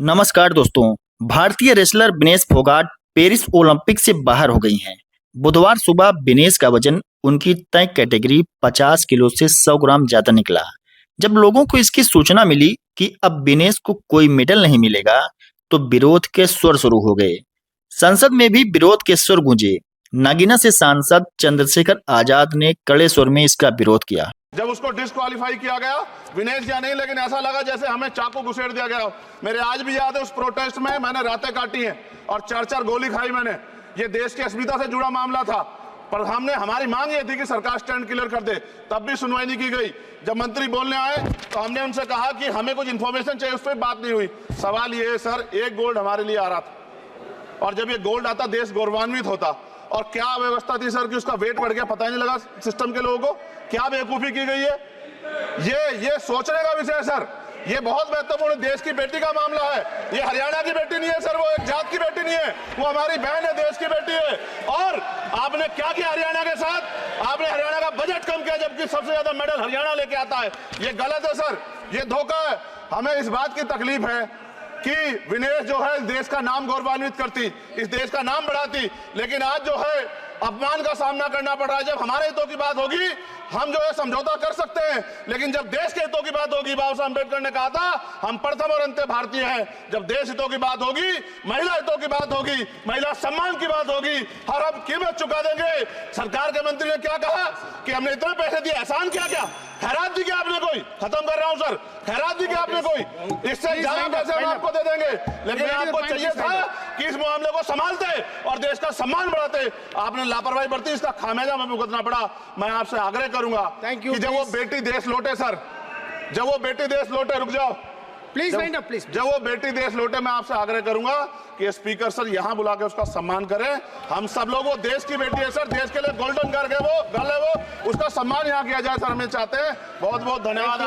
नमस्कार दोस्तों। भारतीय wrestler Vinesh Phogat Paris Olympic से बाहर हो गई हैं। बुधवार सुबह विनेश का वजन उनकी तय कैटेगरी 50 किलो से 100 ग्राम ज्यादा निकला। जब लोगों को इसकी सूचना मिली कि अब विनेश को कोई मेडल नहीं मिलेगा, तो विरोध के स्वर शुरू हो गए। संसद में भी विरोध के स्वर गूंजे। नागीना से सांसद चंद्रशेखर आजाद ने कड़े स्वर में इसका विरोध किया। जब उसको डिस्क्वालीफाई किया गया, विनेश या नहीं, लेकिन ऐसा लगा जैसे हमें चाकू घुसेड़ दिया गया। मेरे आज भी याद है उस प्रोटेस्ट में मैंने रातें काटी हैं और 4-4 गोली खाई मैंने। ये देश की अस्मिता से जुड़ा मामला था, पर हमारी मांग ये थी कि सरकार स्टैंड क्लियर कर दे, तब भी सुनवाई नहीं की गई। जब मंत्री बोलने आए तो हमने उनसे कहा कि हमें कुछ इंफॉर्मेशन चाहिए, उस पर बात नहीं हुई। सवाल ये है सर, एक गोल्ड हमारे लिए आ रहा था और जब ये गोल्ड आता देश गौरवान्वित होता। और क्या व्यवस्था थी सर कि उसका वेट बढ़ गया, पता ही नहीं लगा सिस्टम के लोगों को। क्या बेवकूफी की गई है, ये सोचने का विषय है सर। ये बहुत महत्वपूर्ण देश की बेटी का मामला है। ये हरियाणा की बेटी नहीं है सर, वो एक जात की बेटी नहीं है, वो हमारी बहन है, देश की बेटी है। और आपने क्या किया हरियाणा के साथ? आपने हरियाणा का बजट कम किया, जबकि सबसे ज्यादा मेडल हरियाणा लेके आता है। ये गलत है सर, ये धोखा है। हमें इस बात की तकलीफ है कि विनेश जो है देश का नाम गौरवान्वित करती, इस देश का नाम बढ़ाती, लेकिन आज जो है अपमान का सामना करना पड़ रहा है। जब हमारे हितों की बात होगी हम जो है समझौता कर सकते हैं, लेकिन जब देश के हितों की बात होगी, बाबा साहब अम्बेडकर ने कहा था हम प्रथम और अंत्य भारतीय हैं। जब देश हितों की बात होगी, महिला हितों की बात होगी, महिला सम्मान की बात होगी, हर हम कीमत चुका देंगे। सरकार के मंत्री ने क्या कहा कि हमने इतने पैसे दिए, एहसान किया क्या? खैरात दी क्या आपने कोई? खत्म कर रहा हूं सर, खैरात दी क्या आपने कोई? इससे ज्यादा पैसे हम आपको दे देंगे, लेकिन आपको चाहिए था कि इस मामले को संभालते और देश का सम्मान बढ़ाते। आपने लापरवाही बरती, इसका खामियाजा हमें भुगतना पड़ा। मैं आपसे आग्रह करूंगा कि जब वो बेटी देश लौटे सर, जब वो बेटी देश लौटे, रुक जाओ प्लीज, जब वो बेटी देश लौटे, मैं आपसे आग्रह करूंगा कि स्पीकर सर यहां बुला के उसका सम्मान करें। हम सब लोग, वो देश की बेटी है सर, देश के लिए गोल्डन कर गए वो गल है, वो उसका सम्मान यहां किया जाए सर, हमें चाहते हैं। बहुत बहुत धन्यवाद।